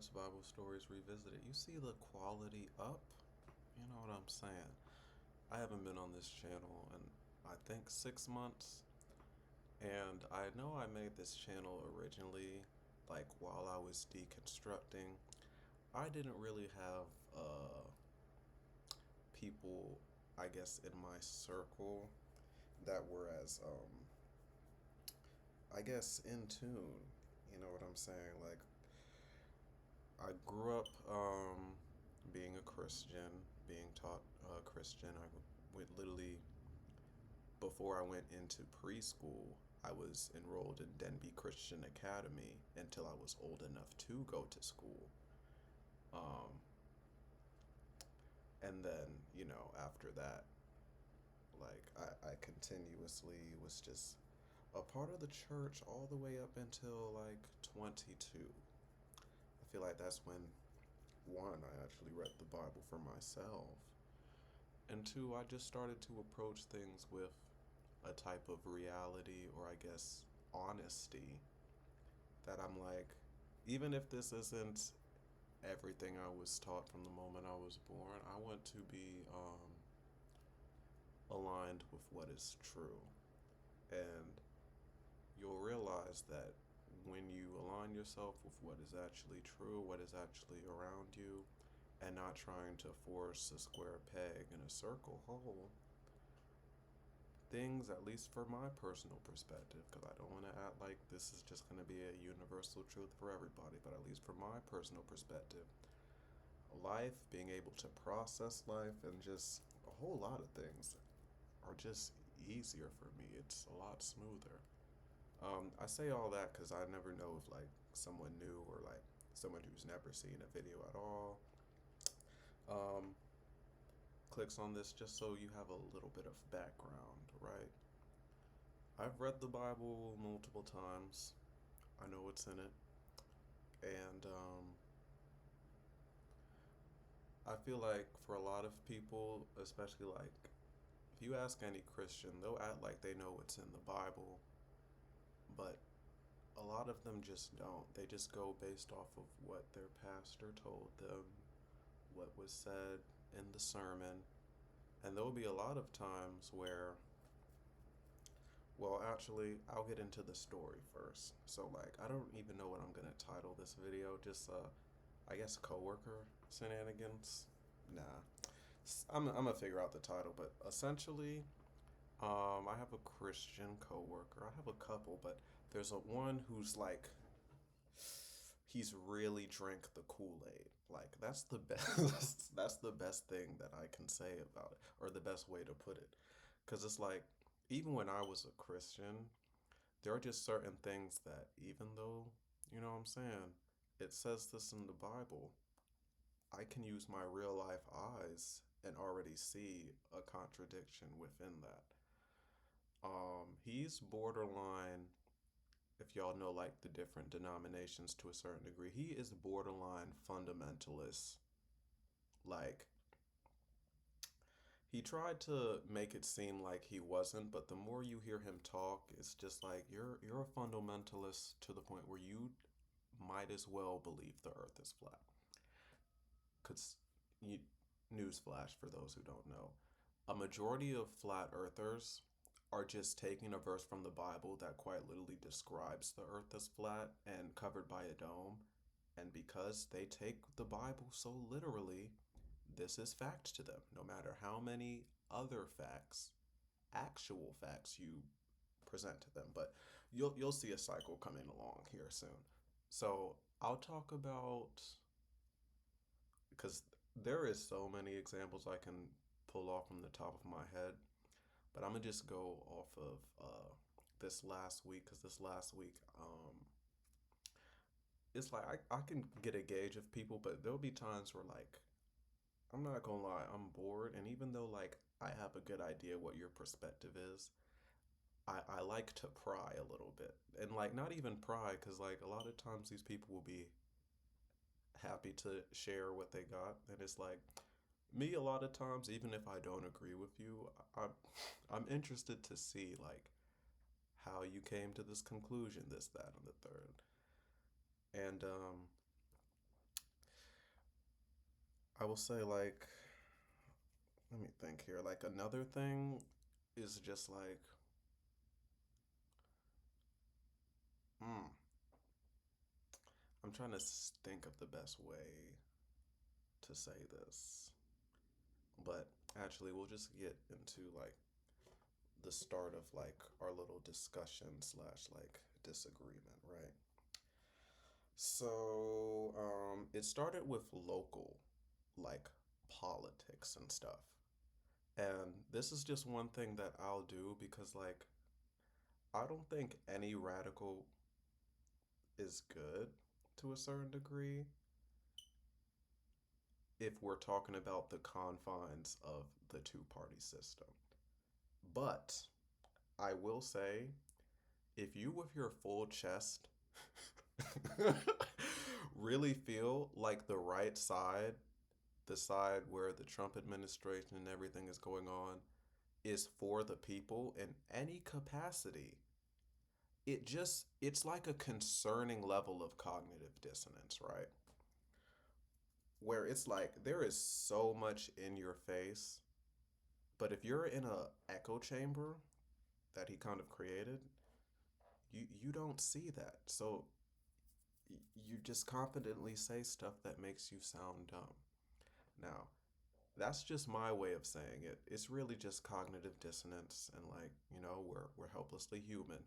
It's Bible Stories Revisited. You see the quality up? You know what I'm saying? I haven't been on this channel in, I think, 6 months. And I know I made this channel originally, like, while I was deconstructing. I didn't really have people, I guess, in my circle that were as, I guess, in tune. You know what I'm saying? Like, I grew up being a Christian, being taught Christian. I went literally before I went into preschool. I was enrolled in Denby Christian Academy until I was old enough to go to school. Um, and then, after that, like I continuously was just a part of the church all the way up until like 22. I feel like that's when one, I actually read the Bible for myself. And two, I just started to approach things with a type of reality or I guess honesty that I'm like, even if this isn't everything I was taught from the moment I was born, I want to be aligned with what is true. And you'll realize that when you align yourself with what is actually true, what is actually around you, and not trying to force a square peg in a circle hole, things, at least for my personal perspective, because I don't want to act like this is just going to be a universal truth for everybody, but at least from my personal perspective, life, being able to process life, and just a whole lot of things are just easier for me. It's a lot smoother. I say all that because I never know if like someone new or like someone who's never seen a video at all um, clicks on this just so you have a little bit of background, right? I've read the Bible multiple times. I know what's in it. And I feel like for a lot of people, especially like if you ask any Christian, they'll act like they know what's in the Bible, but a lot of them just don't. They just go based off of what their pastor told them, what was said in the sermon. And there will be a lot of times where, well, actually, I'll get into the story first. So, like, I don't even know what I'm gonna title this video. Just, I guess, coworker shenanigans. Nah, I'm gonna figure out the title. But essentially, I have a Christian coworker. I have a couple, but there's a one who's like, he's really drank the Kool-Aid. Like that's the best. That's the best thing that I can say about it, or the best way to put it. Because it's like, even when I was a Christian, there are just certain things that, even though, you know what I'm saying, it says this in the Bible, I can use my real life eyes and already see a contradiction within that. He's borderline, if y'all know like the different denominations to a certain degree, he is borderline fundamentalist. Like, he tried to make it seem like he wasn't, but the more you hear him talk, it's just like you're a fundamentalist to the point where you might as well believe the earth is flat. Cause you, newsflash for those who don't know, a majority of flat earthers are just taking a verse from the Bible that quite literally describes the earth as flat and covered by a dome. And because they take the Bible so literally, this is fact to them, no matter how many other facts, actual facts you present to them. But you'll see a cycle coming along here soon. So I'll talk about, because there is so many examples I can pull off from the top of my head, but I'm gonna just go off of this last week because this last week, it's like I can get a gauge of people, but there'll be times where like I'm not gonna lie, I'm bored, and even though like I have a good idea what your perspective is, I like to pry a little bit, and like not even pry because like a lot of times these people will be happy to share what they got, and it's like me a lot of times even if I don't agree with you, I'm interested to see like how you came to this conclusion, this, that, and the third. And I will say, like, let me think here. Like, another thing is just like, mm, I'm trying to think of the best way to say this. But actually, we'll just get into like the start of like our little discussion slash like disagreement, right? So, it started with local, like politics and stuff. And this is just one thing that I'll do because, like, I don't think any radical is good to a certain degree if we're talking about the confines of the two party system. But I will say, if you with your full chest really feel like the right side, the side where the Trump administration and everything is going on, is for the people in any capacity, it's like a concerning level of cognitive dissonance, right? Where it's like there is so much in your face, but if you're in a echo chamber that he kind of created, you don't see that. So you just confidently say stuff that makes you sound dumb. Now, that's just my way of saying it. It's really just cognitive dissonance and like, we're helplessly human.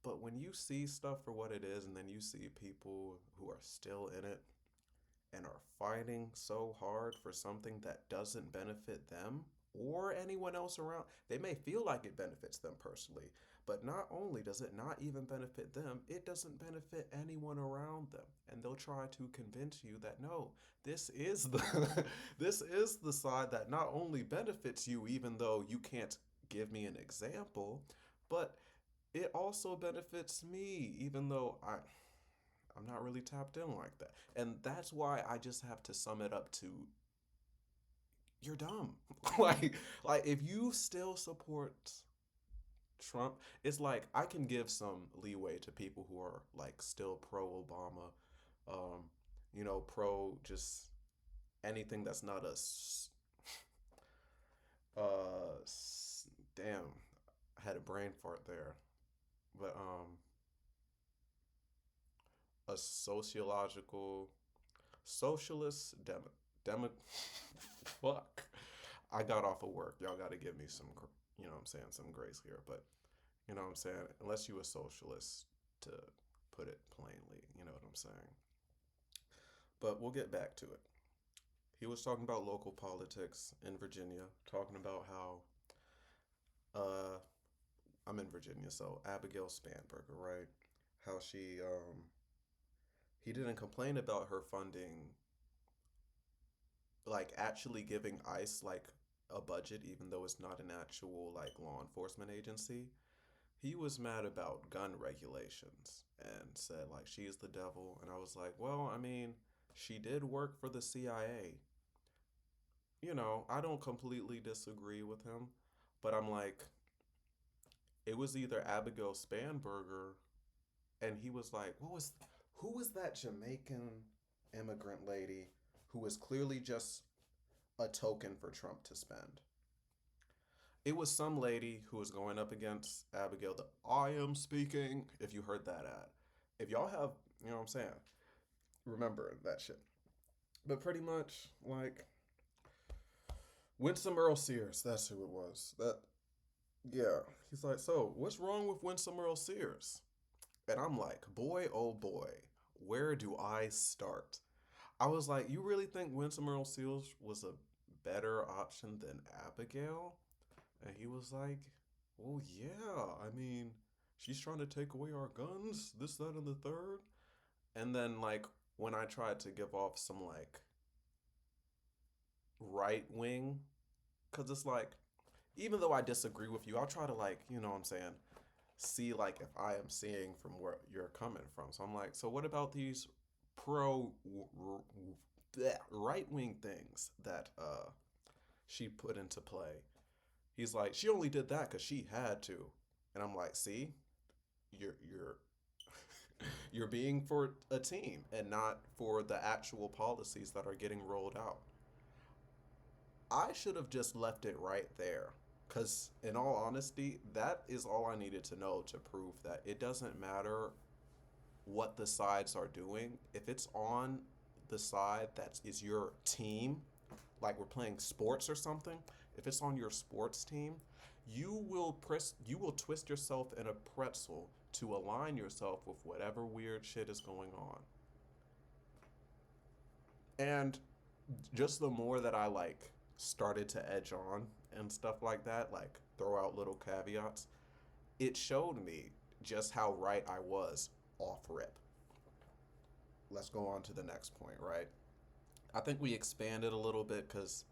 But when you see stuff for what it is and then you see people who are still in it and are fighting so hard for something that doesn't benefit them or anyone else around. They may feel like it benefits them personally, but not only does it not even benefit them, it doesn't benefit anyone around them. And they'll try to convince you that no, this is the this is the side that not only benefits you even though you can't give me an example, but it also benefits me even though I'm not really tapped in like that. And that's why I just have to sum it up to you're dumb. like if you still support Trump, it's like I can give some leeway to people who are like still pro Obama, um, pro just anything that's not damn, I had a brain fart there. But a sociological socialist demo fuck. I got off of work. Y'all got to give me some, what I'm saying, some grace here. But you know what I'm saying? Unless you a socialist, to put it plainly, you know what I'm saying? But we'll get back to it. He was talking about local politics in Virginia, talking about how uh I'm in Virginia, so Abigail Spanberger, right? How he didn't complain about her funding, like actually giving ICE like a budget even though it's not an actual like law enforcement agency. He was mad about gun regulations and said like she's the devil, and I was like, well, I mean, she did work for the CIA. I don't completely disagree with him, but I'm like, it was either Abigail Spanberger, and he was like, who was that Jamaican immigrant lady who was clearly just a token for Trump to spend? It was some lady who was going up against Abigail, the I am speaking, if you heard that ad. If y'all have, you know what I'm saying, remember that shit. But pretty much, like, Winsome Earl Sears, that's who it was. Yeah. He's like, so what's wrong with Winsome Earl Sears? And I'm like, boy, oh boy, where do I start? I was like, you really think Winsome Earl Sears was a better option than Abigail? And he was like, well, yeah, I mean, she's trying to take away our guns, this, that, and the third. And then, like, when I tried to give off some, like, right wing, because it's like, even though I disagree with you, I'll try to, like, you know what I'm saying, see, like, if I am seeing from where you're coming from. So I'm like, so what about these pro right wing things that she put into play? He's like, she only did that because she had to. And I'm like, see, you're You're being for a team and not for the actual policies that are getting rolled out. I should have just left it right there. Because, in all honesty, that is all I needed to know to prove that it doesn't matter what the sides are doing. If it's on the side that is your team, like we're playing sports or something, if it's on your sports team, you will twist yourself in a pretzel to align yourself with whatever weird shit is going on. And just the more that I like started to edge on and stuff like that, like throw out little caveats, it showed me just how right I was off rip. Let's go on to the next point, right? I think we expanded a little bit because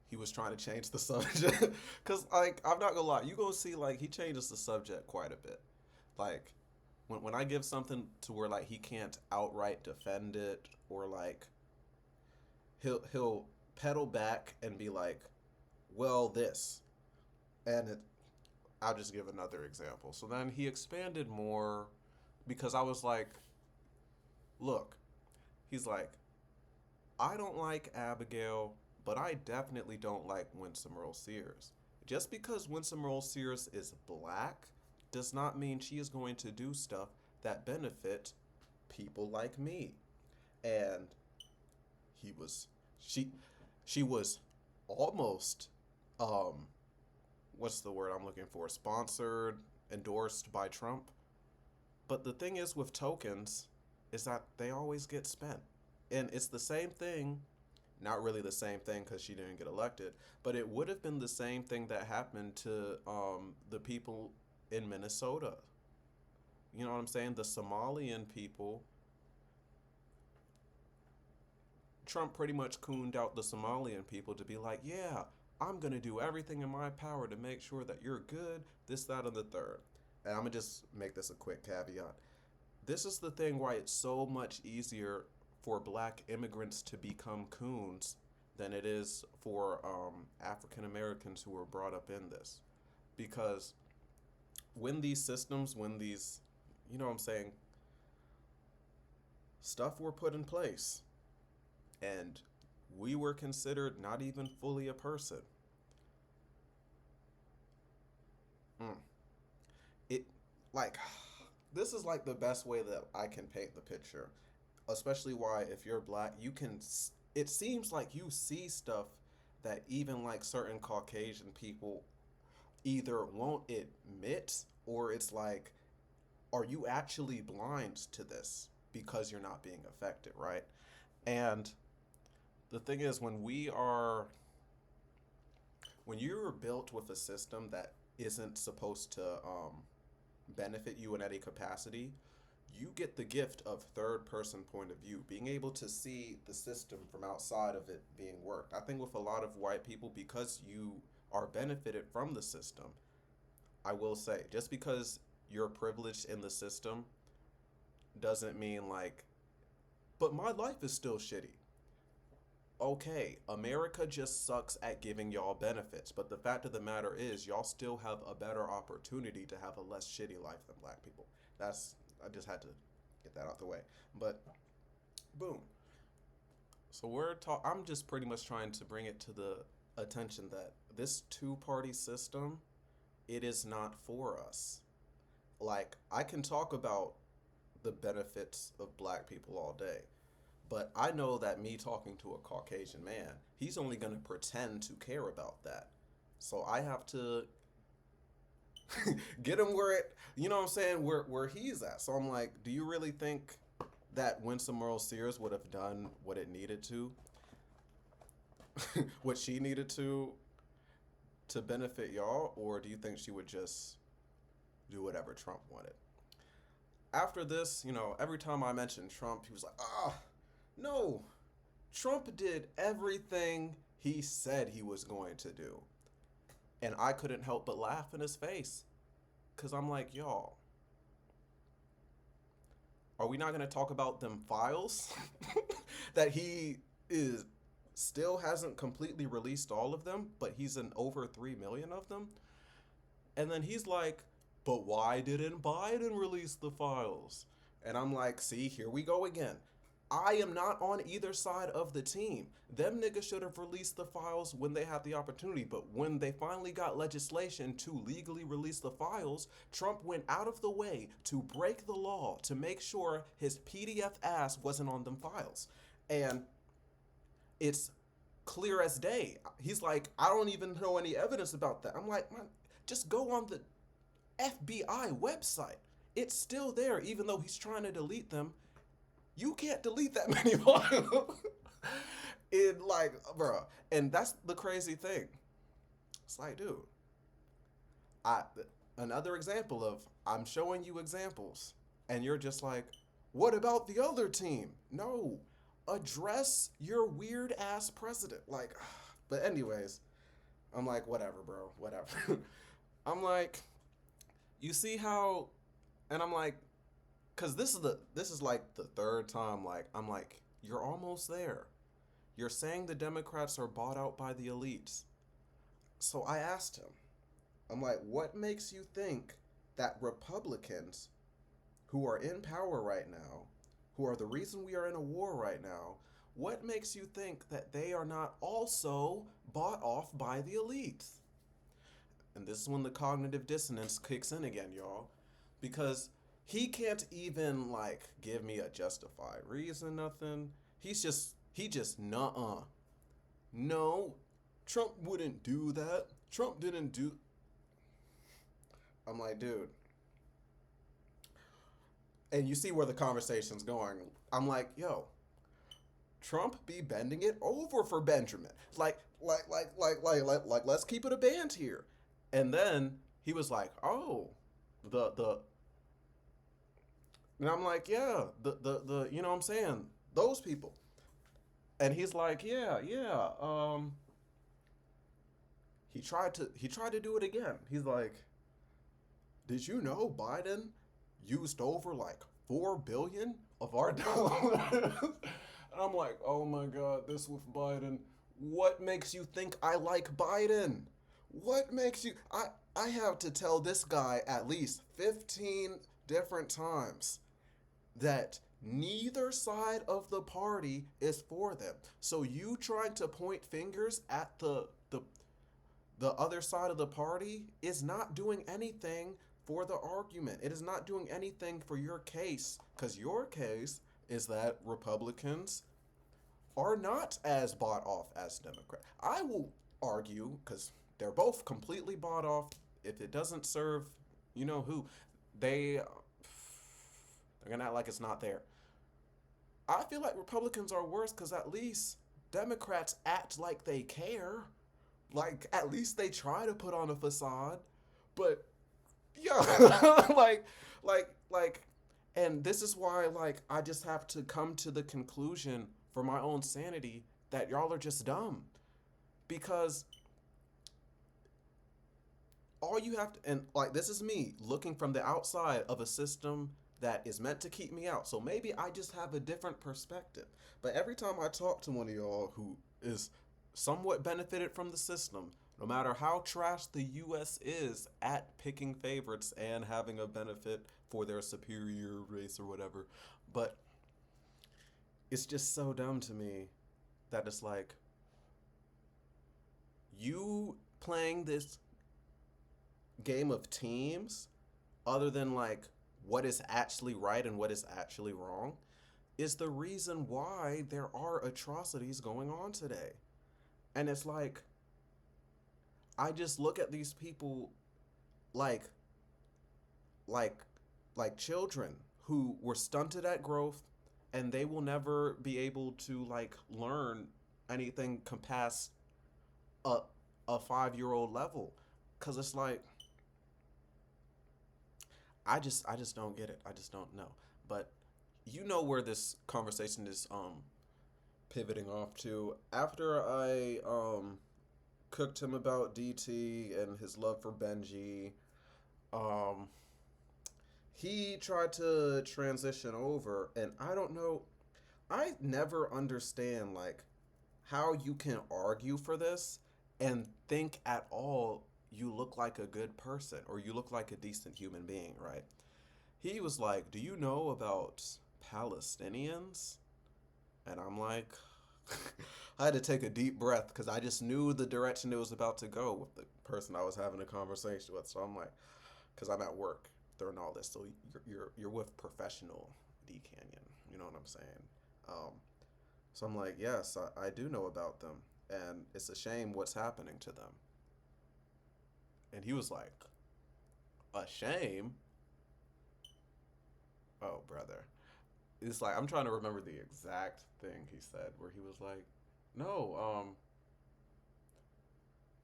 he was trying to change the subject. Because, like, I'm not gonna lie, you gonna see, like, he changes the subject quite a bit. Like, when I give something to where, like, he can't outright defend it, or, like, he'll pedal back and be like, well, this. And I'll just give another example. So then he expanded more because I was like, look, he's like, I don't like Abigail, but I definitely don't like Winsome Earl Sears. Just because Winsome Earl Sears is black does not mean she is going to do stuff that benefit people like me. And he was she was almost what's the word I'm looking for? Sponsored, endorsed by Trump. But the thing is with tokens is that they always get spent. And it's the same thing, not really the same thing because she didn't get elected, but it would have been the same thing that happened to the people in Minnesota. You know what I'm saying? The Somalian people. Trump pretty much cooned out the Somalian people to be like, yeah, I'm going to do everything in my power to make sure that you're good, this, that, and the third. And I'm going to just make this a quick caveat. This is the thing why it's so much easier for black immigrants to become coons than it is for African Americans who were brought up in this. Because when these systems, when these, you know what I'm saying, stuff were put in place and we were considered not even fully a person. Mm. It, like, this is like the best way that I can paint the picture. Especially why, if you're black, you can, it seems like you see stuff that even like certain Caucasian people either won't admit, or it's like, are you actually blind to this because you're not being affected, right? And the thing is, when you're built with a system that isn't supposed to benefit you in any capacity, you get the gift of third person point of view, being able to see the system from outside of it being worked. I think with a lot of white people, because you are benefited from the system, I will say, just because you're privileged in the system doesn't mean like, but my life is still shitty. Okay, America just sucks at giving y'all benefits, but the fact of the matter is, y'all still have a better opportunity to have a less shitty life than black people. I just had to get that out the way. But, boom. So I'm just pretty much trying to bring it to the attention that this two-party system, it is not for us. Like, I can talk about the benefits of black people all day. But I know that me talking to a Caucasian man, he's only going to pretend to care about that. So I have to get him where it, you know what I'm saying, where he's at. So I'm like, do you really think that Winsome Earl Sears would have done what it needed to, what she needed to benefit y'all? Or do you think she would just do whatever Trump wanted? After this, every time I mentioned Trump, he was like, no, Trump did everything he said he was going to do. And I couldn't help but laugh in his face. Because I'm like, y'all, are we not going to talk about them files? That he still hasn't completely released all of them, but he's in over 3 million of them? And then he's like, but why didn't Biden release the files? And I'm like, see, here we go again. I am not on either side of the team. Them niggas should have released the files when they had the opportunity, but when they finally got legislation to legally release the files, Trump went out of the way to break the law to make sure his PDF ass wasn't on them files. And it's clear as day. He's like, I don't even know any evidence about that. I'm like, man, just go on the FBI website. It's still there, even though he's trying to delete them. You can't delete that many files. In like, bro, and that's the crazy thing. It's like, dude, I another example of I'm showing you examples, and you're just like, what about the other team? No, address your weird ass president. Like, but anyways, I'm like, whatever, bro, whatever. I'm like, you see how, and I'm like, cause this is like the third time. Like, I'm like, you're almost there. You're saying the Democrats are bought out by the elites. So I asked him, I'm like, what makes you think that Republicans who are in power right now, who are the reason we are in a war right now, what makes you think that they are not also bought off by the elites? And this is when the cognitive dissonance kicks in again, y'all. Because he can't even, like, give me a justified reason, nothing. He just, nuh-uh. No, Trump wouldn't do that. Trump didn't do... I'm like, dude. And you see where the conversation's going. I'm like, yo, Trump be bending it over for Benjamin. Like, let's keep it a band here. And then he was like, oh, and I'm like, yeah, the you know what I'm saying? Those people. And he's like, yeah. He tried to do it again. He's like, did you know Biden used over like 4 billion of our dollars? And I'm like, oh my God, this with Biden. What makes you think I like Biden? What makes you... I have to tell this guy at least 15 different times that neither side of the party is for them. So you trying to point fingers at the other side of the party is not doing anything for the argument. It is not doing anything for your case, because your case is that Republicans are not as bought off as Democrats. I will argue, because they're both completely bought off. If it doesn't serve, you know who, they're gonna act like it's not there. I feel like Republicans are worse because at least Democrats act like they care. Like, at least they try to put on a facade. But, yeah, like, and this is why, like, I just have to come to the conclusion for my own sanity that y'all are just dumb. Because all you have to, and like, this is me looking from the outside of a system that is meant to keep me out. So maybe I just have a different perspective. But every time I talk to one of y'all who is somewhat benefited from the system, no matter how trash the U.S. is at picking favorites and having a benefit for their superior race or whatever, but it's just so dumb to me that it's like, you playing this game of teams other than like what is actually right and what is actually wrong is the reason why there are atrocities going on today. And it's like, I just look at these people like children who were stunted at growth, and they will never be able to like learn anything past a 5-year-old level. 'Cause it's like, I just don't get it. I just don't know. But you know where this conversation is pivoting off to. After I cooked him about DT and his love for Benji, he tried to transition over, and I don't know, I never understand like how you can argue for this and think at all you look like a good person or you look like a decent human being, right? he was like, "Do you know about Palestinians?" And I'm like, I had to take a deep breath because I just knew the direction it was about to go with the person I was having a conversation with. So I'm like, because I'm at work during all this, so you're with professional D Canyon. You know what I'm saying? Um, so I'm like, yes, I do know about them, and it's a shame what's happening to them. And he was like, a shame? Oh, brother. It's like I'm trying to remember the exact thing he said where he was like, "No,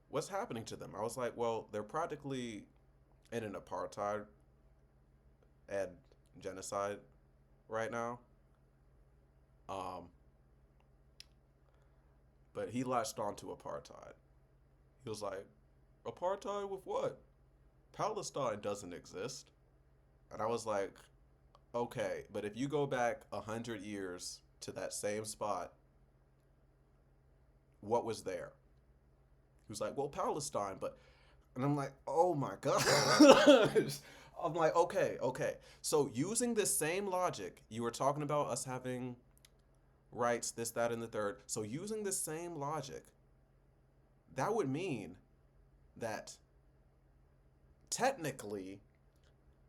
what's happening to them?" I was like, "Well, they're practically in an apartheid and genocide right now." Um, but he latched onto apartheid. He was like, "Apartheid with what? Palestine doesn't exist." And I was like, "Okay, but if you go back 100 years to that same spot, what was there?" He was like, "Well, Palestine, but," and I'm like, "Oh my gosh." I'm like, okay, okay. So using this same logic, you were talking about us having rights, this, that, and the third. So using this same logic, that would mean that technically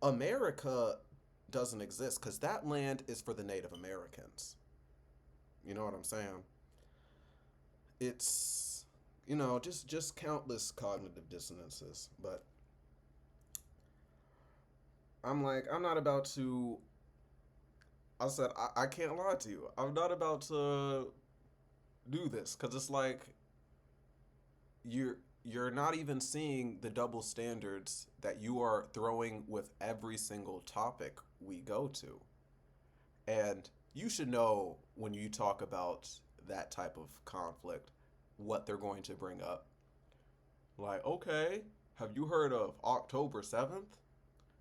America doesn't exist because that land is for the Native Americans. You know what I'm saying? It's just countless cognitive dissonances. But I'm like, I'm not about to. I said I can't lie to you. I'm not about to do this because it's like you're not even seeing the double standards that you are throwing with every single topic we go to. And you should know when you talk about that type of conflict what they're going to bring up. Like, okay, have you heard of October 7th?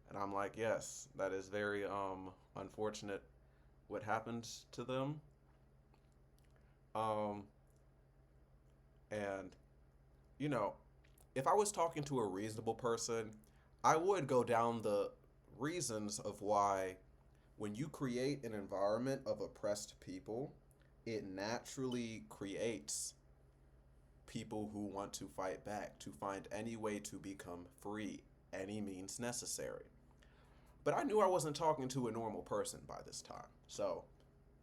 And I'm like, yes, that is very unfortunate what happened to them. Um and you know, if I was talking to a reasonable person, I would go down the reasons of why when you create an environment of oppressed people, it naturally creates people who want to fight back, to find any way to become free, any means necessary. But I knew I wasn't talking to a normal person by this time. So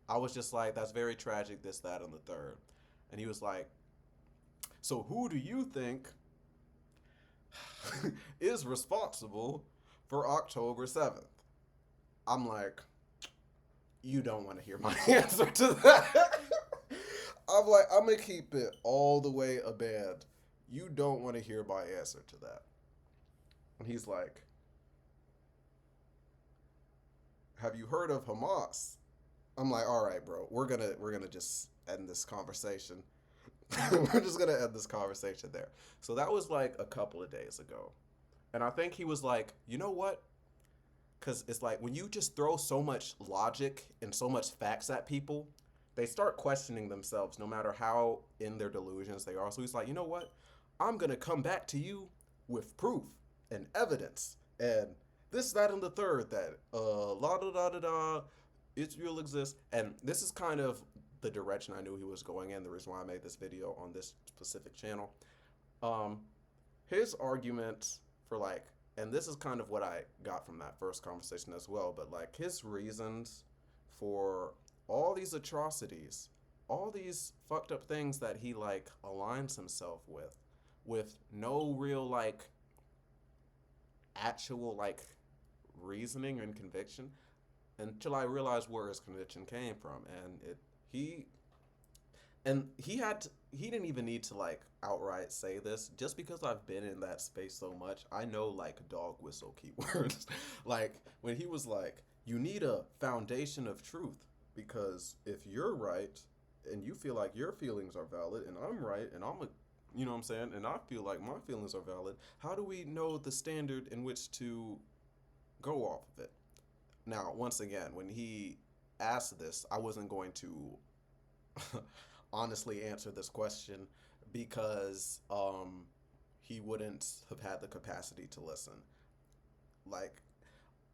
I was just like, that's very tragic, this, that, and the third. And he was like, so who do you think is responsible for October 7th? I'm like, you don't want to hear my answer to that. I'm like, I'm going to keep it all the way a band. You don't want to hear my answer to that. And he's like, have you heard of Hamas? I'm like, all right, bro, we're gonna just end this conversation. We're just gonna end this conversation there. So that was like a couple of days ago. And I think he was like, you know what? Because it's like when you just throw so much logic and so much facts at people, they start questioning themselves no matter how in their delusions they are. So he's like, you know what? I'm going to come back to you with proof and evidence and this, that, and the third that la da da da da, Israel exists. And this is kind of the direction I knew he was going in. The reason why I made this video on this specific channel. Um, his argument for like, and this is kind of what I got from that first conversation as well, but like his reasons for all these atrocities, all these fucked up things that he like aligns himself with no real like actual like reasoning and conviction until I realized where his conviction came from. And he he didn't even need to like outright say this. Just because I've been in that space so much, I know like dog whistle keywords. Like when he was like, you need a foundation of truth, because if you're right and you feel like your feelings are valid and I'm right and you know what I'm saying, and I feel like my feelings are valid, how do we know the standard in which to go off of it? Now, once again, when he asked this, I wasn't going to honestly answer this question because he wouldn't have had the capacity to listen. Like,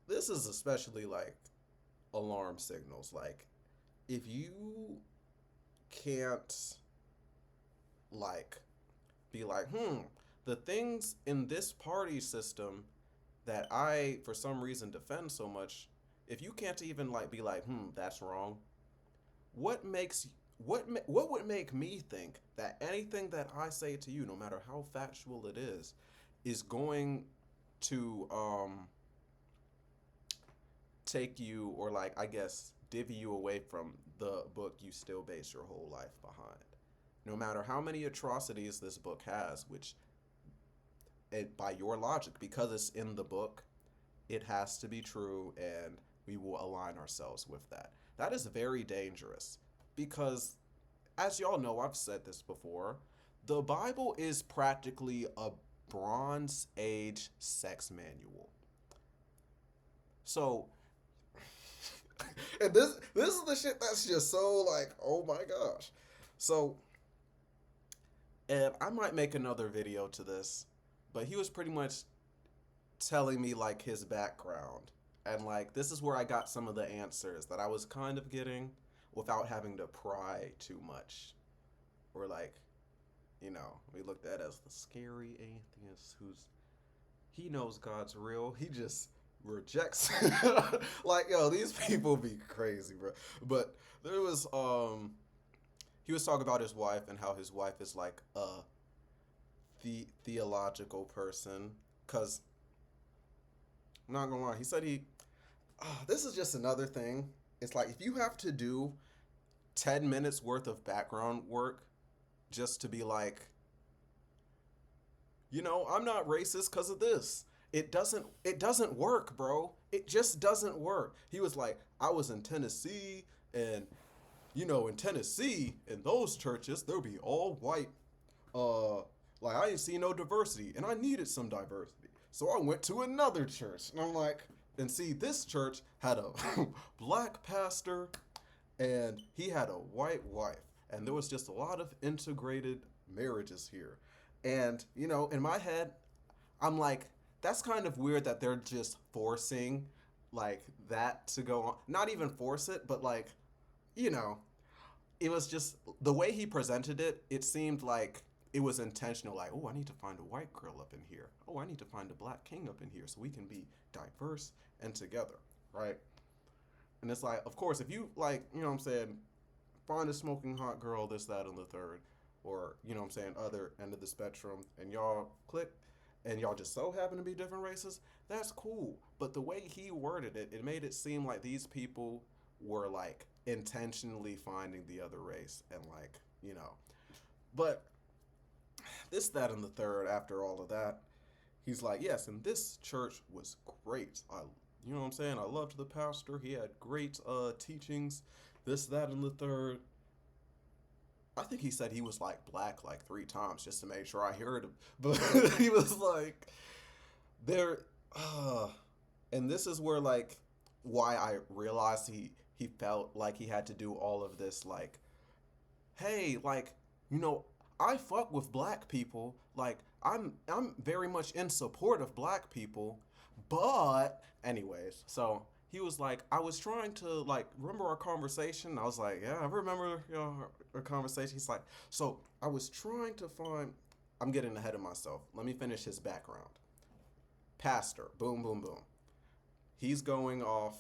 this is especially like alarm signals. Like, if you can't like be like, the things in this party system that I for some reason defend so much, if you can't even like be like, that's wrong. What makes what would make me think that anything that I say to you, no matter how factual it is going to take you, or like, I guess, divvy you away from the book you still base your whole life behind. No matter how many atrocities this book has, which by your logic, because it's in the book, it has to be true, and we will align ourselves with that. That is very dangerous because, as y'all know, I've said this before, the Bible is practically a Bronze Age sex manual. So, and this is the shit that's just so like, oh my gosh. So, and I might make another video to this, but he was pretty much telling me like his background, and like this is where I got some of the answers that I was kind of getting without having to pry too much, or like, we looked at as the scary atheist who's he knows God's real, he just rejects. Like, yo, these people be crazy, bro. But there was he was talking about his wife and how his wife is like the theological person, because I'm not gonna lie, he said this is just another thing. It's like, if you have to do 10 minutes worth of background work just to be like, I'm not racist because of this. It doesn't work, bro. It just doesn't work. He was like, I was in Tennessee, and in Tennessee, in those churches, there'll be all white. Like, I ain't see no diversity, and I needed some diversity. So I went to another church, and I'm like, and see, this church had a black pastor, and he had a white wife, and there was just a lot of integrated marriages here. And, in my head, I'm like, that's kind of weird that they're just forcing like that to go on. Not even force it, but like, you know, it was just the way he presented it. It seemed like it was intentional. Like, oh, I need to find a white girl up in here. Oh, I need to find a black king up in here so we can be diverse and together, right? And it's like, of course, if you like, what I'm saying, find a smoking hot girl, this, that, and the third, or, what I'm saying, other end of the spectrum, and y'all click, and y'all just so happen to be different races, that's cool. But the way he worded it, it made it seem like these people were like intentionally finding the other race and like, But this, that, and the third, after all of that, he's like, yes, and this church was great. You know what I'm saying? I loved the pastor. He had great teachings, this, that, and the third. I think he said he was like black like 3 times just to make sure I heard him. But he was like, there, and this is where like why I realized he felt like he had to do all of this, like, hey, like, I fuck with black people. Like, I'm very much in support of black people. But anyways, so he was like, I was trying to like remember our conversation. I was like, yeah, I remember our conversation. He's like, so I was trying to find. I'm getting ahead of myself. Let me finish his background. Pastor, boom, boom, boom. He's going off.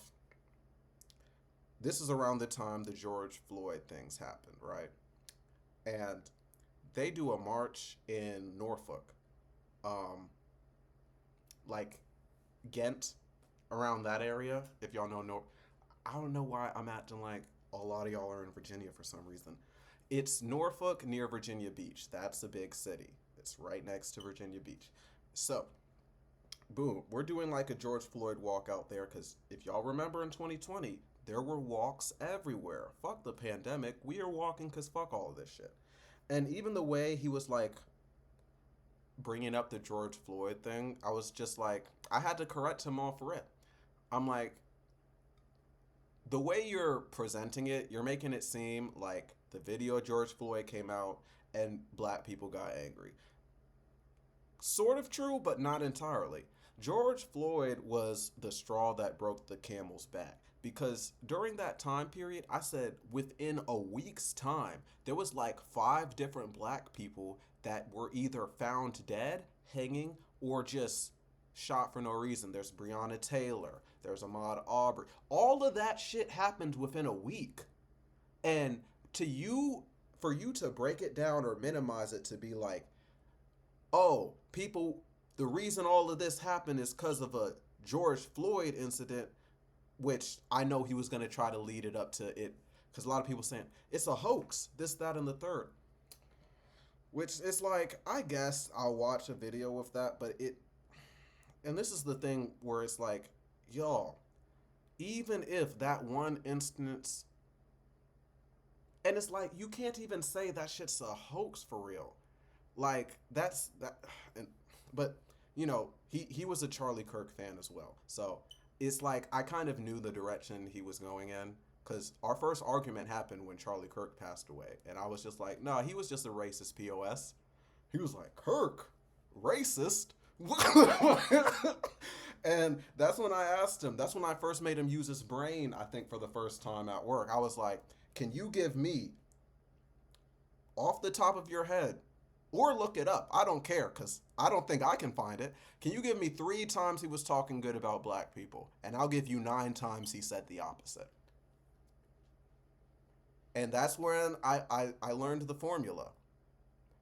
This is around the time the George Floyd things happened, right? And they do a march in Norfolk, like Ghent, around that area. If y'all know, I don't know why I'm acting like a lot of y'all are in Virginia for some reason. It's Norfolk near Virginia Beach. That's a big city. It's right next to Virginia Beach. So, boom, we're doing like a George Floyd walk out there because if y'all remember in 2020, there were walks everywhere. Fuck the pandemic. We are walking because fuck all of this shit. And even the way he was like bringing up the George Floyd thing, I was just like, I had to correct him off rip. I'm like, the way you're presenting it, you're making it seem like the video of George Floyd came out and black people got angry. Sort of true, but not entirely. George Floyd was the straw that broke the camel's back because during that time period, I said within a week's time, there was like five different black people that were either found dead, hanging, or just shot for no reason. There's Breonna Taylor, there's Ahmaud Arbery. All of that shit happened within a week. And to you, for you to break it down or minimize it to be like, oh, people, the reason all of this happened is because of a George Floyd incident, which I know he was going to try to lead it up to it, because a lot of people saying it's a hoax, this, that, and the third. Which is like, I guess I'll watch a video with that, but it, and this is the thing where it's like, y'all, even if that one instance, and it's like, you can't even say that shit's a hoax for real. Like, that's that, and, but, you know, he was a Charlie Kirk fan as well. So it's like, I kind of knew the direction he was going in. Because our first argument happened when Charlie Kirk passed away. And I was just like, no, he was just a racist POS. He was like, Kirk? Racist? And that's when I asked him. That's when I first made him use his brain, I think, for the first time at work. I was like, can you give me, off the top of your head, or look it up, I don't care, because I don't think I can find it. Can you give me 3 times he was talking good about black people? And I'll give you 9 times he said the opposite. And that's when I learned the formula.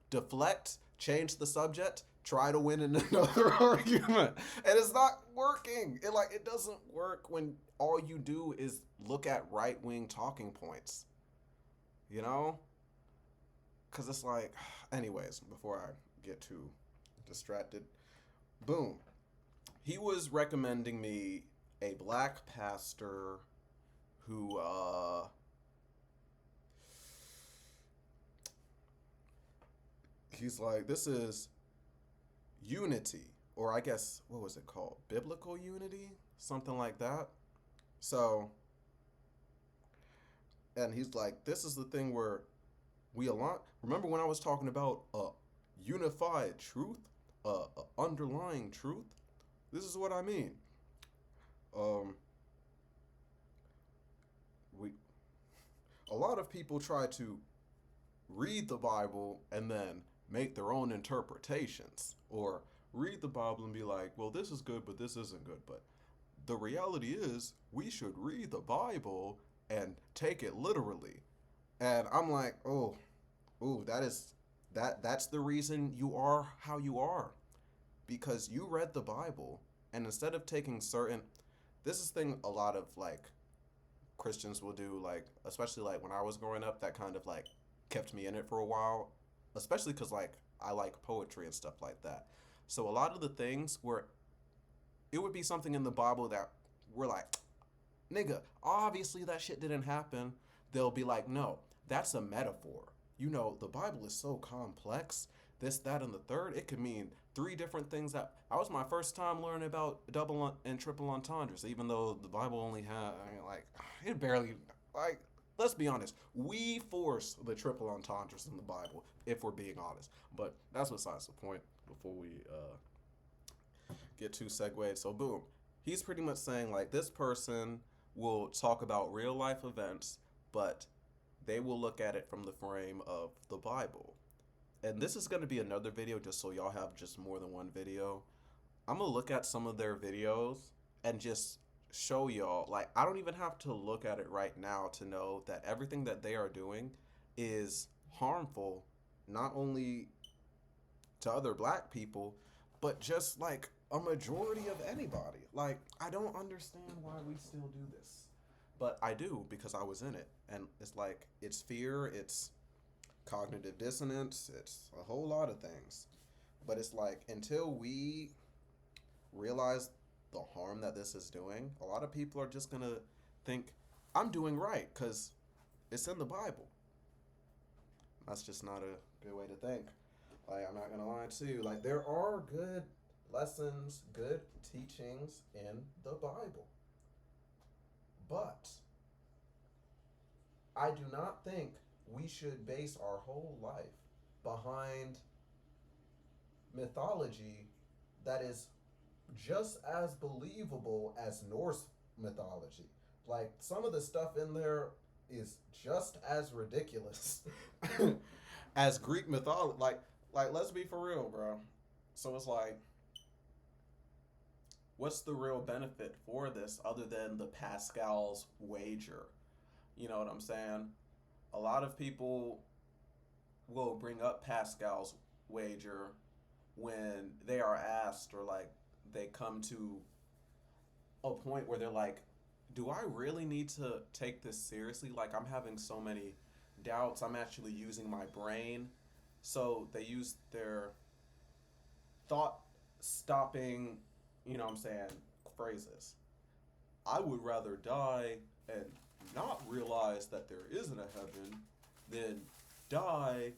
Deflect, change the subject, try to win in another argument. And it's not working. It doesn't work when all you do is look at right-wing talking points. You know? Because it's like, anyways, before I get too distracted, boom. He was recommending me a black pastor who, he's like, this is unity, or I guess, what was it called? Biblical unity? Something like that. So, and he's like, this is the thing where we align. Remember when I was talking about unified truth, underlying truth? This is what I mean. We, a lot of people try to read the Bible and then make their own interpretations, or read the Bible and be like, well, this is good, but this isn't good. But the reality is, we should read the Bible and take it literally. And I'm like, that's the reason you are how you are, because you read the Bible, and instead of taking certain, this is the thing a lot of like Christians will do, like especially like when I was growing up, that kind of like kept me in it for a while, especially because like I like poetry and stuff like that. So a lot of the things where it would be something in the Bible that we're like, nigga, obviously that shit didn't happen. They'll be like, no, that's a metaphor. You know, the Bible is so complex. This, that, and the third. It could mean 3 different things. That was my first time learning about double and triple entendres, even though the Bible only had, it barely, like, let's be honest. We force the triple entendres in the Bible, if we're being honest. But that's besides the point before we get too segued. So, boom. He's pretty much saying, like, this person will talk about real life events, but they will look at it from the frame of the Bible. And this is going to be another video just so y'all have just more than one video. I'm going to look at some of their videos and just show y'all, like, I don't even have to look at it right now to know that everything that they are doing is harmful, not only to other black people, but just like a majority of anybody. Like, I don't understand why we still do this. But I do, because I was in it. And it's like, it's fear, it's cognitive dissonance, it's a whole lot of things. But it's like, until we realize the harm that this is doing, a lot of people are just gonna think, I'm doing right, because it's in the Bible. That's just not a good way to think. Like, I'm not gonna lie to you. Like, there are good lessons, good teachings in the Bible. But I do not think we should base our whole life behind mythology that is just as believable as Norse mythology. Like some of the stuff in there is just as ridiculous as Greek mythology. Like let's be for real, bro. So it's like, what's the real benefit for this other than the Pascal's wager? You know what I'm saying? A lot of people will bring up Pascal's wager when they are asked, or like they come to a point where they're like, do I really need to take this seriously? Like, I'm having so many doubts. I'm actually using my brain. So they use their thought stopping, you know what I'm saying, phrases. I would rather die and not realize that there isn't a heaven than die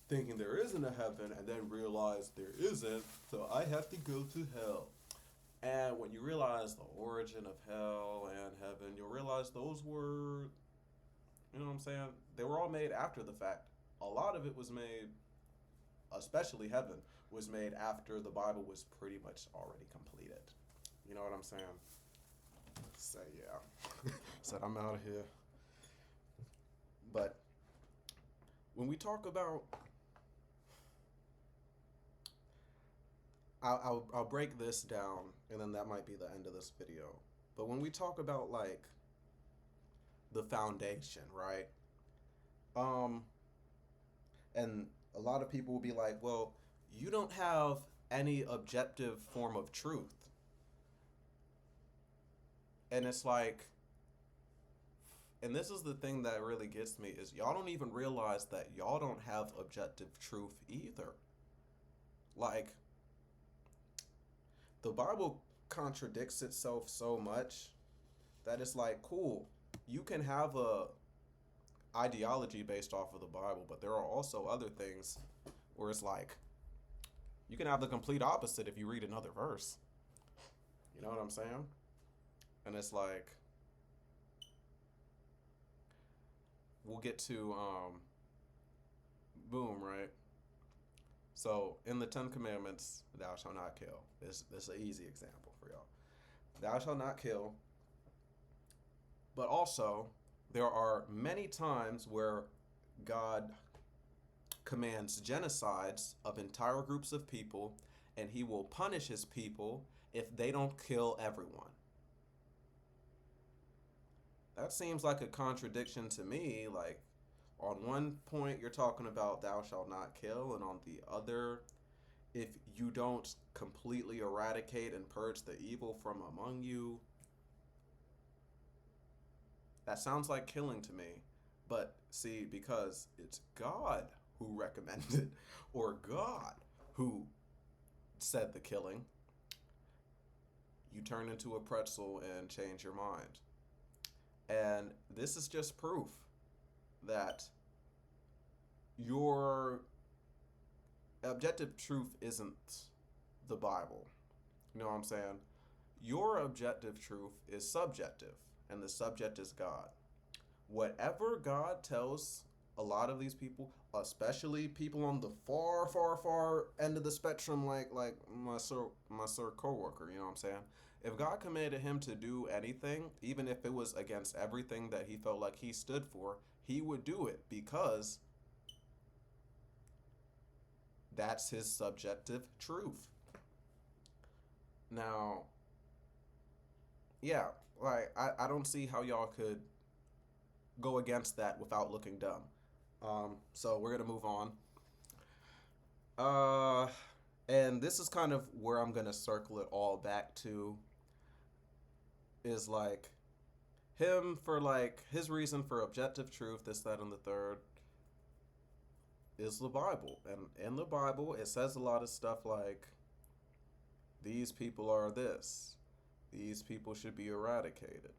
thinking there isn't a heaven and then realize there isn't, so I have to go to hell. And when you realize the origin of hell and heaven, you'll realize those were, you know what I'm saying? They were all made after the fact. A lot of it was made, especially heaven, was made after the Bible was pretty much already completed. You know what I'm saying? So, yeah. Said I'm out of here. But when we talk about, I'll break this down, and then that might be the end of this video. But when we talk about like the foundation, right? Um, and a lot of people will be like, well, you don't have any objective form of truth. And it's like, and this is the thing that really gets me, is y'all don't even realize that y'all don't have objective truth either. Like, the Bible contradicts itself so much that it's like, cool, you can have a ideology based off of the Bible, but there are also other things where it's like, you can have the complete opposite if you read another verse. You know what I'm saying? And it's like, we'll get to boom, right? So in the Ten Commandments, thou shalt not kill. This is an easy example for y'all. Thou shalt not kill. But also, there are many times where God commands genocides of entire groups of people, and he will punish his people if they don't kill everyone. That seems like a contradiction to me. Like, on one point, you're talking about thou shalt not kill, and on the other, if you don't completely eradicate and purge the evil from among you, that sounds like killing to me. But see, because it's God who recommended, or God who said the killing, you turn into a pretzel and change your mind. And this is just proof that your objective truth isn't the Bible. You know what I'm saying? Your objective truth is subjective, and the subject is God. Whatever God tells a lot of these people, especially people on the far, far, far end of the spectrum, like my coworker, you know what I'm saying? If God commanded him to do anything, even if it was against everything that he felt like he stood for, he would do it because that's his subjective truth. Now, yeah, like I don't see how y'all could go against that without looking dumb. So we're gonna move on. Uh, and this is kind of where I'm gonna circle it all back to. Is like him for like his reason for objective truth, this, that, and the third, is the Bible. And in the Bible, it says a lot of stuff like, these people are this, these people should be eradicated.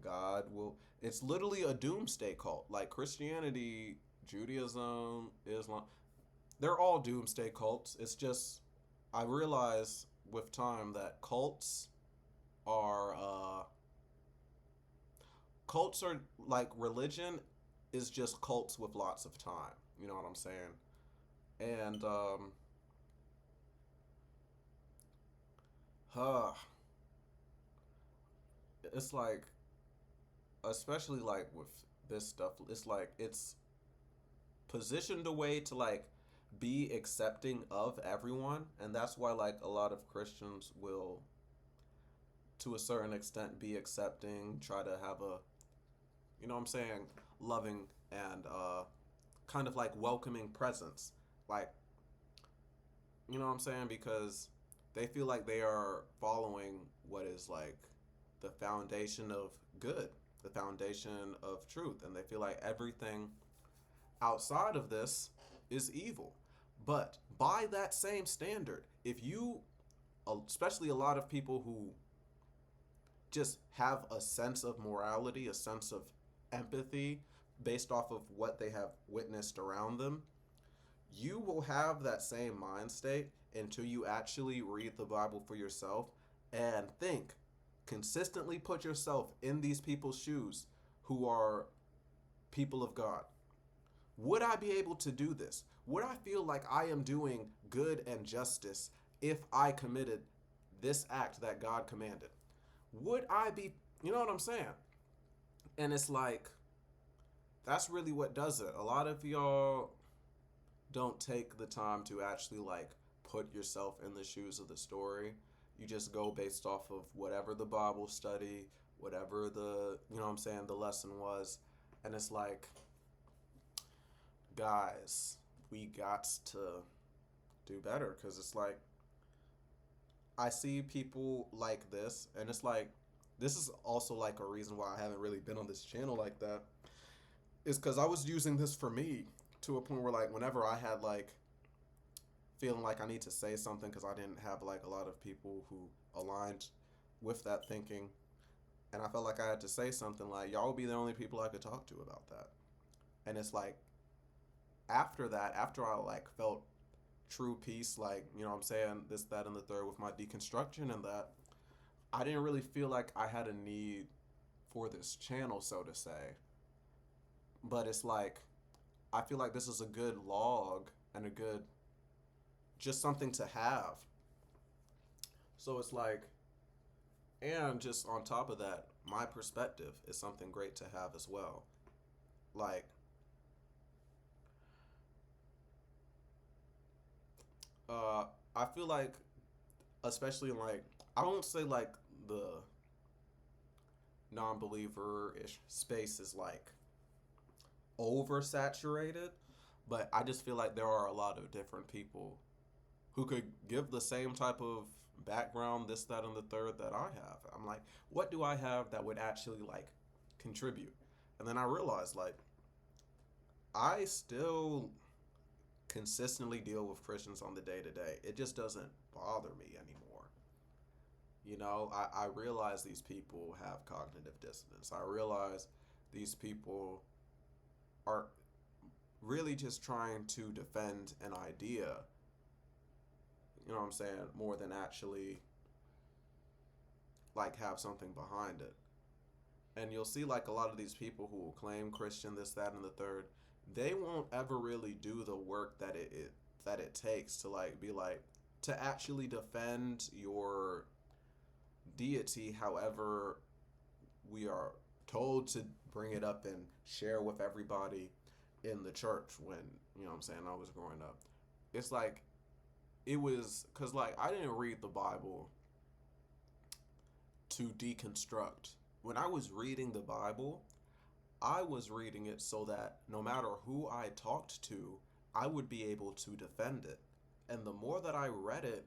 God will. It's literally a doomsday cult. Like Christianity, Judaism, Islam, they're all doomsday cults. It's just, I realize with time that are cults are like religion is just cults with lots of time. You know what I'm saying? And Huh. It's like, especially like with this stuff, it's like it's positioned a way to like be accepting of everyone, and that's why like a lot of Christians will to a certain extent be accepting, try to have a, you know what I'm saying, loving and kind of like welcoming presence. Like, you know what I'm saying? Because they feel like they are following what is like the foundation of good, the foundation of truth, and they feel like everything outside of this is evil. But by that same standard, if you, especially a lot of people who just have a sense of morality, a sense of empathy based off of what they have witnessed around them, you will have that same mind state until you actually read the Bible for yourself and think, consistently put yourself in these people's shoes who are people of God. Would I be able to do this? Would I feel like I am doing good and justice if I committed this act that God commanded? Would I be, you know what I'm saying? And it's like, that's really what does it. A lot of y'all don't take the time to actually like put yourself in the shoes of the story. You just go based off of whatever the Bible study, whatever the, you know what I'm saying, the lesson was. And it's like, guys, we got to do better, because it's like I see people like this, and it's like this is also like a reason why I haven't really been on this channel like that, is because I was using this for me to a point where like whenever I had like feeling like I need to say something because I didn't have like a lot of people who aligned with that thinking, and I felt like I had to say something, like y'all would be the only people I could talk to about that. And it's like after that, after I like felt true peace, like, you know what I'm saying, this, that, and the third with my deconstruction and that, I didn't really feel like I had a need for this channel, so to say. But it's like, I feel like this is a good log and a good, just something to have. So it's like, and just on top of that, my perspective is something great to have as well. Like, I feel like, especially in like, I won't say like the non-believer ish space is like oversaturated, but I just feel like there are a lot of different people who could give the same type of background, this, that, and the third that I have. I'm like, what do I have that would actually like contribute? And then I realized like I still consistently deal with Christians on the day to day. It just doesn't bother me anymore. You know, I realize these people have cognitive dissonance. I realize these people are really just trying to defend an idea, you know what I'm saying, more than actually like have something behind it. And you'll see like a lot of these people who will claim Christian, this, that, and the third, they won't ever really do the work that it takes to like be like to actually defend your deity however we are told to bring it up and share with everybody in the church. When, you know what I'm saying, I was growing up, it's like it was because like I didn't read the Bible to deconstruct. When I was reading the Bible, I was reading it so that no matter who I talked to, I would be able to defend it. And the more that I read it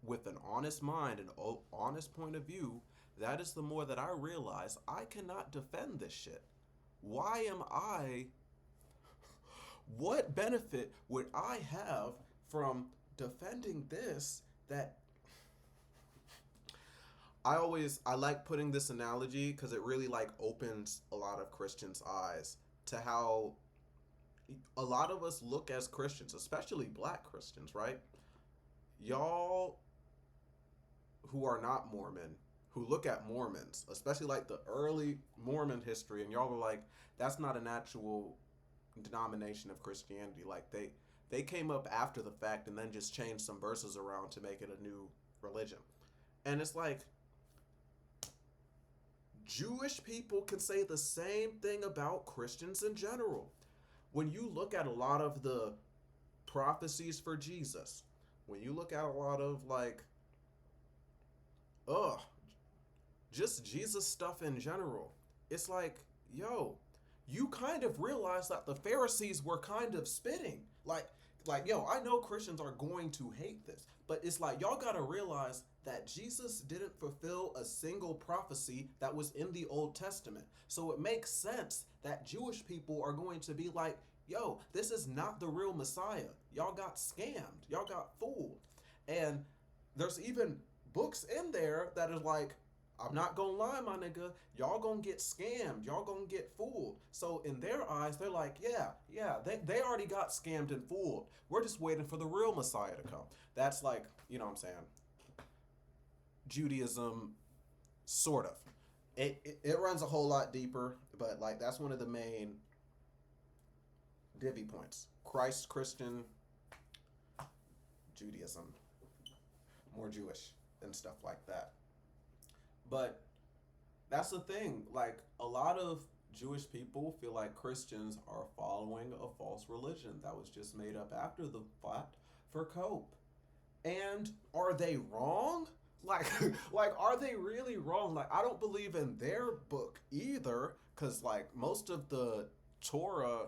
with an honest mind and honest point of view, that is the more that I realize I cannot defend this shit. Why am I? What benefit would I have from defending this that I like putting this analogy because it really like opens a lot of Christians' eyes to how a lot of us look as Christians, especially black Christians, right? Y'all who are not Mormon, who look at Mormons, especially like the early Mormon history, and y'all were like, that's not an actual denomination of Christianity. Like they came up after the fact and then just changed some verses around to make it a new religion. And it's like, Jewish people can say the same thing about Christians in general. When you look at a lot of the prophecies for Jesus, when you look at a lot of like, ugh, just Jesus stuff in general, it's like, yo, you kind of realize that the Pharisees were kind of spitting. Yo, I know Christians are going to hate this, but it's like, y'all gotta realize that Jesus didn't fulfill a single prophecy that was in the Old Testament. So it makes sense that Jewish people are going to be like, yo, this is not the real Messiah. Y'all got scammed. Y'all got fooled. And there's even books in there that are like, I'm not gonna lie, my nigga, y'all gonna get scammed, y'all gonna get fooled. So in their eyes, they're like, yeah, they already got scammed and fooled. We're just waiting for the real Messiah to come. That's like, you know what I'm saying, Judaism, sort of. It runs a whole lot deeper, but like that's one of the main divvy points. Christ, Christian, Judaism, more Jewish and stuff like that. But that's the thing. Like, a lot of Jewish people feel like Christians are following a false religion that was just made up after the fact for cope. And are they wrong? Like, like, are they really wrong? Like, I don't believe in their book either, because like most of the Torah,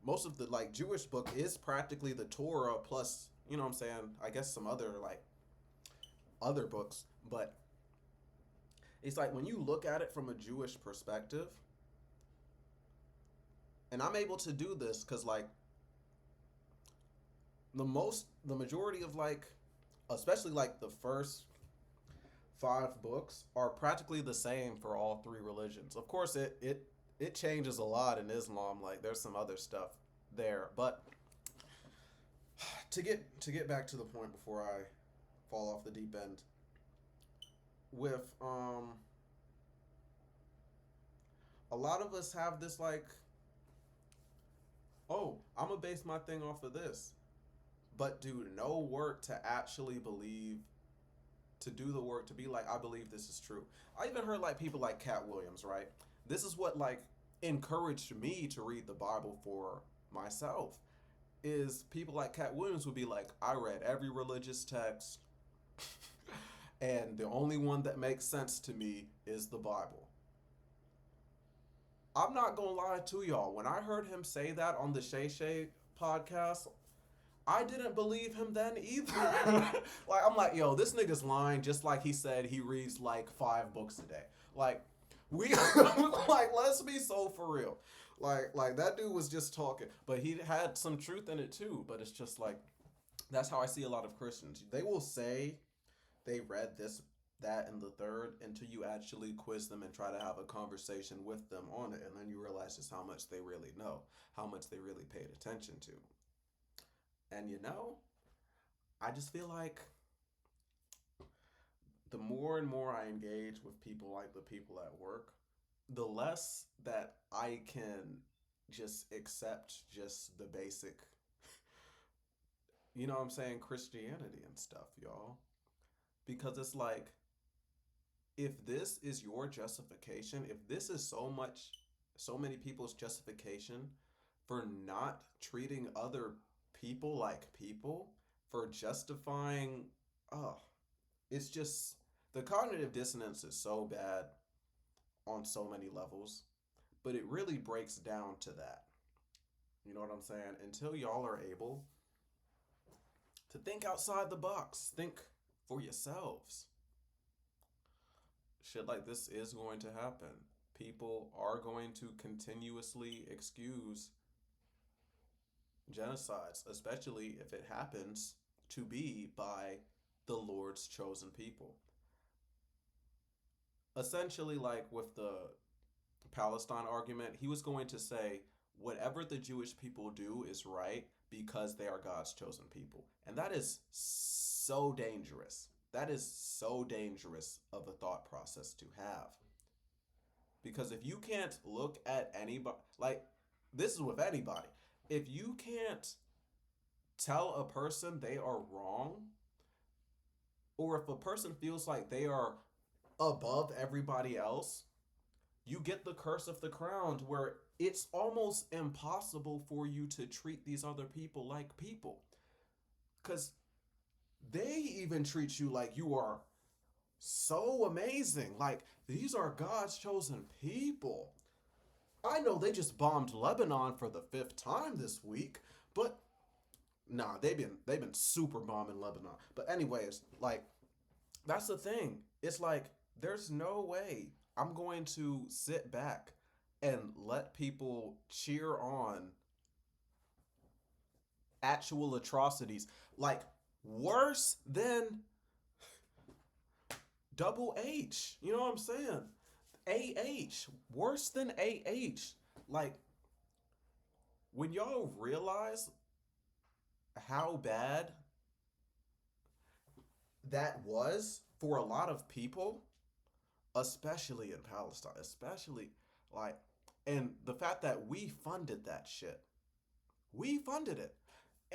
most of the like Jewish book is practically the Torah plus, you know what I'm saying, I guess some other like other books, but it's like when you look at it from a Jewish perspective, and I'm able to do this because like the majority of like, especially like the first 5 books are practically the same for all 3 religions. Of course, it changes a lot in Islam. Like there's some other stuff there, but to get back to the point before I fall off the deep end, with a lot of us have this like, oh, I'm gonna base my thing off of this, but do no work to actually believe, to do the work to be like, I believe this is true. I even heard like people like Cat Williams, right? This is what like encouraged me to read the Bible for myself, is people like Cat Williams would be like, I read every religious text and the only one that makes sense to me is the Bible. I'm not gonna lie to y'all. When I heard him say that on the Shay Shay podcast, I didn't believe him then either. Like, I'm like, yo, this nigga's lying, just like he said he reads like 5 books a day. Like, we, like, let's be so for real. Like that dude was just talking, but he had some truth in it too. But it's just like, that's how I see a lot of Christians. They will say they read this, that, and the third until you actually quiz them and try to have a conversation with them on it. And then you realize just how much they really know, how much they really paid attention to. And you know, I just feel like the more and more I engage with people like the people at work, the less that I can just accept just the basic, you know what I'm saying, Christianity and stuff, y'all. Because it's like, if this is your justification, if this is so many people's justification for not treating other people like people, for justifying, oh, it's just, the cognitive dissonance is so bad on so many levels, but it really breaks down to that. You know what I'm saying? Until y'all are able to think outside the box, think for yourselves, shit like this is going to happen. People are going to continuously excuse genocides, especially if it happens to be by the Lord's chosen people. Essentially, like with the Palestine argument, he was going to say whatever the Jewish people do is right because they are God's chosen people. And that is so dangerous. That is so dangerous of a thought process to have. Because if you can't look at anybody, like, this is with anybody, if you can't tell a person they are wrong or if a person feels like they are above everybody else, you get the curse of the crown where it's almost impossible for you to treat these other people like people. Because they even treat you like you are so amazing. Like, these are God's chosen people. I know they just bombed Lebanon for the fifth time this week, but nah, they've been super bombing Lebanon. But anyways, like, that's the thing. It's like there's no way I'm going to sit back and let people cheer on actual atrocities, like worse than double H. You know what I'm saying? AH, worse than AH. Like, when y'all realize how bad that was for a lot of people, especially in Palestine, especially like, and the fact that we funded that shit, we funded it.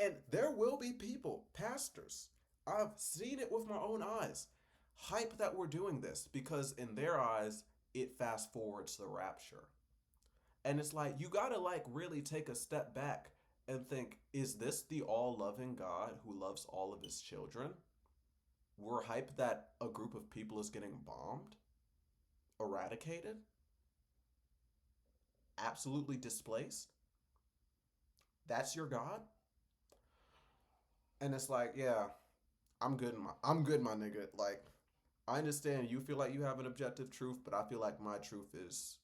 And there will be people, pastors, I've seen it with my own eyes, hype that we're doing this because in their eyes, it fast forwards the rapture. And it's like, you gotta like really take a step back and think, is this the all loving God who loves all of his children? We're hyped that a group of people is getting bombed, eradicated, absolutely displaced. That's your God? And it's like, yeah, I'm good, my nigga. Like, I understand you feel like you have an objective truth, but I feel like my truth is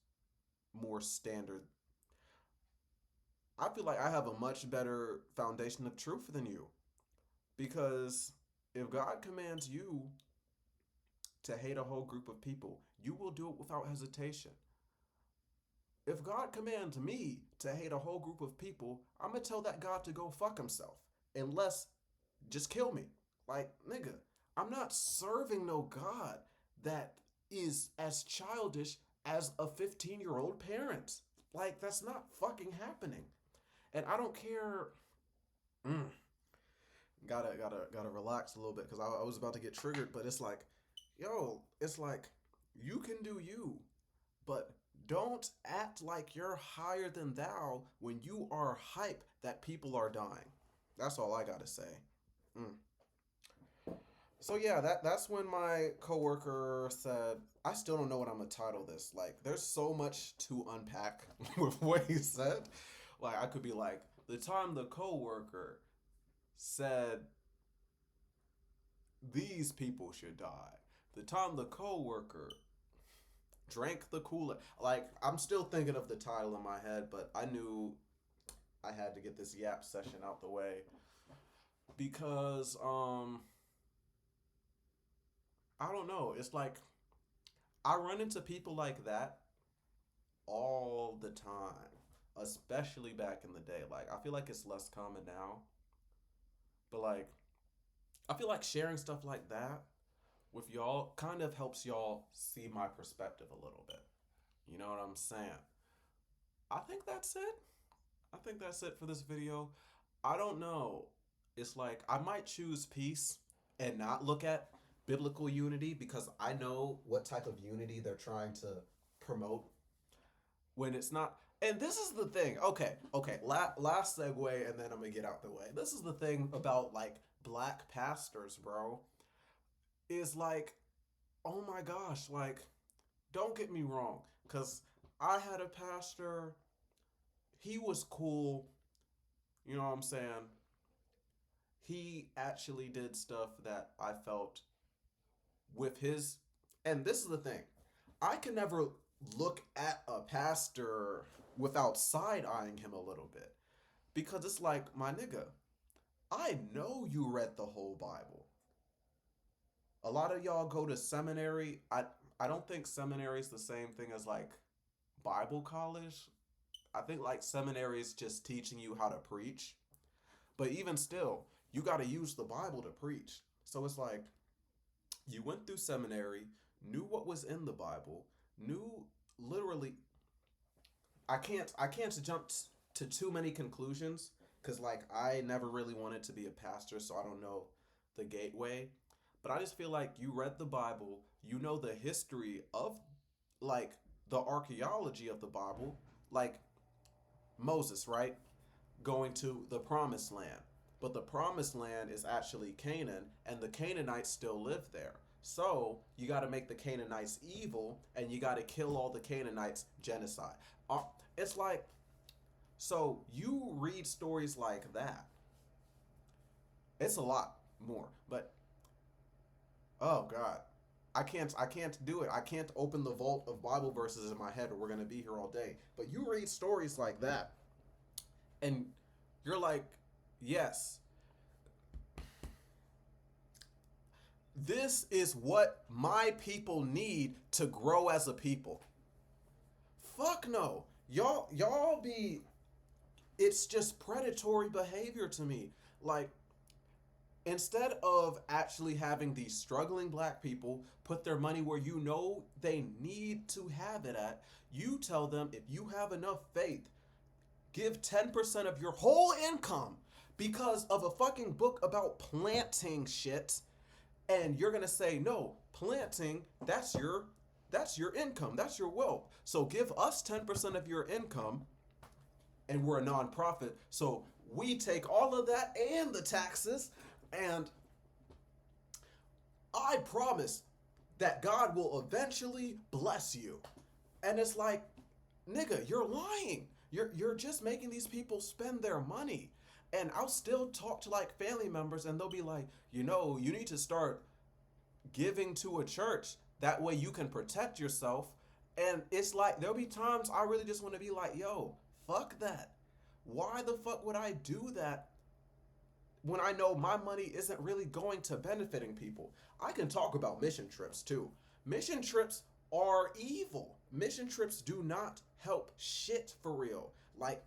more standard. I feel like I have a much better foundation of truth than you. Because if God commands you to hate a whole group of people, you will do it without hesitation. If God commands me to hate a whole group of people, I'm gonna tell that God to go fuck himself. Unless, just kill me. Like, nigga, I'm not serving no God that is as childish as a 15-year-old parent. Like, that's not fucking happening. And I don't care. Mm, gotta relax a little bit because I was about to get triggered, but it's like, yo, it's like you can do you, but don't act like you're higher than thou when you are hype that people are dying. That's all I gotta say. Mm. So yeah, that's when my coworker said, I still don't know what I'm gonna title this. Like, there's so much to unpack with what he said. Like, I could be like, the time the coworker said these people should die. The time the coworker drank the Kool-Aid. Like, I'm still thinking of the title in my head, but I knew I had to get this yap session out the way because I don't know. It's like I run into people like that all the time, especially back in the day. Like, I feel like it's less common now, but like I feel like sharing stuff like that with y'all kind of helps y'all see my perspective a little bit. You know what I'm saying? I think that's it. I think that's it for this video. I don't know. It's like I might choose peace and not look at biblical unity because I know what type of unity they're trying to promote when it's not. And this is the thing. Okay. Last segue, and then I'm gonna get out the way. This is the thing about like black pastors, bro. Is like, oh my gosh, like, don't get me wrong, cause I had a pastor. He was cool. You know what I'm saying? He actually did stuff that I felt with his. And this is the thing, I can never look at a pastor without side eyeing him a little bit because it's like, my nigga, I know you read the whole Bible. A lot of y'all go to seminary. I don't think seminary is the same thing as like Bible college. I think like seminary is just teaching you how to preach. But even still, you got to use the Bible to preach. So it's like you went through seminary, knew what was in the Bible, knew literally. I can't jump to too many conclusions because like I never really wanted to be a pastor, so I don't know the gateway. But I just feel like you read the Bible, you know the history of like the archaeology of the Bible, like Moses, right? Going to the promised land. But the promised land is actually Canaan, and the Canaanites still live there. So you got to make the Canaanites evil, and you got to kill all the Canaanites, genocide. Uh, it's like, so you read stories like that. It's a lot more, but oh God, I can't do it. I can't open the vault of Bible verses in my head, or we're gonna be here all day. But you read stories like that, and you're like, yes, this is what my people need to grow as a people. Fuck no. Y'all be it's just predatory behavior to me. Like, instead of actually having these struggling black people put their money where you know they need to have it at, you tell them if you have enough faith, give 10% of your whole income because of a fucking book about planting shit, and you're gonna say no, planting, that's your income, that's your wealth. So give us 10% of your income, and we're a nonprofit, so we take all of that and the taxes, and I promise that God will eventually bless you. And it's like, nigga, you're lying. You're just making these people spend their money. And I'll still talk to like family members, and they'll be like, you need to start giving to a church. That way you can protect yourself. And it's like, there'll be times I really just want to be like, yo, fuck that. Why the fuck would I do that when I know my money isn't really going to benefiting people? I can talk about mission trips too. Mission trips are evil. Mission trips do not help shit for real. Like,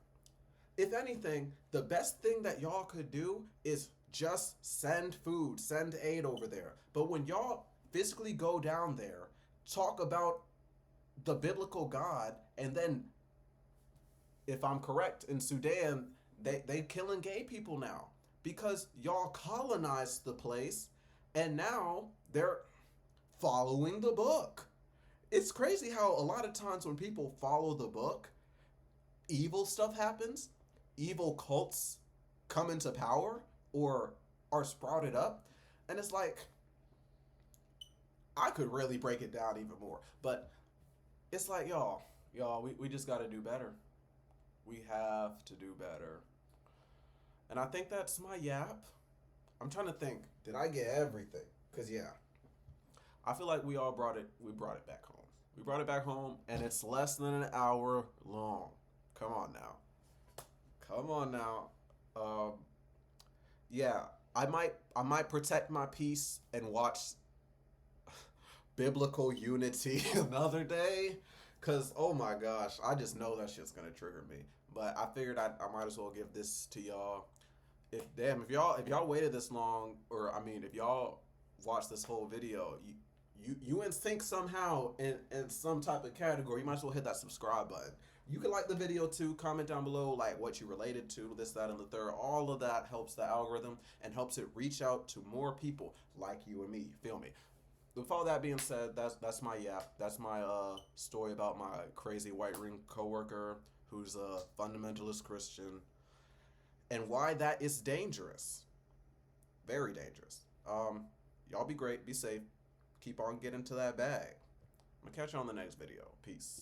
if anything, the best thing that y'all could do is just send food, send aid over there. But when y'all physically go down there, talk about the biblical God, and then, if I'm correct, in Sudan, they killing gay people now because y'all colonized the place, and now they're following the book. It's crazy how a lot of times when people follow the book, evil stuff happens. Evil cults come into power or are sprouted up. And it's like, I could really break it down even more. But it's like, we just got to do better. We have to do better. And I think that's my yap. I'm trying to think, did I get everything? Because, yeah, I feel like we brought it back home. We brought it back home, and it's less than an hour long. Come on now. Come on now. Yeah, I might protect my peace and watch Biblical Unity another day, cause oh my gosh, I just know that shit's gonna trigger me. But I figured I might as well give this to y'all. If y'all waited this long, or I mean if y'all watched this whole video, you in sync somehow in some type of category, you might as well hit that subscribe button. You can like the video too, comment down below like what you related to, this, that, and the third. All of that helps the algorithm and helps it reach out to more people like you and me. You feel me? With all that being said, that's my yap. That's my story about my crazy white ring coworker who's a fundamentalist Christian, and why that is dangerous. Very dangerous. Y'all be great, be safe, keep on getting to that bag. I'm gonna catch you on the next video. Peace.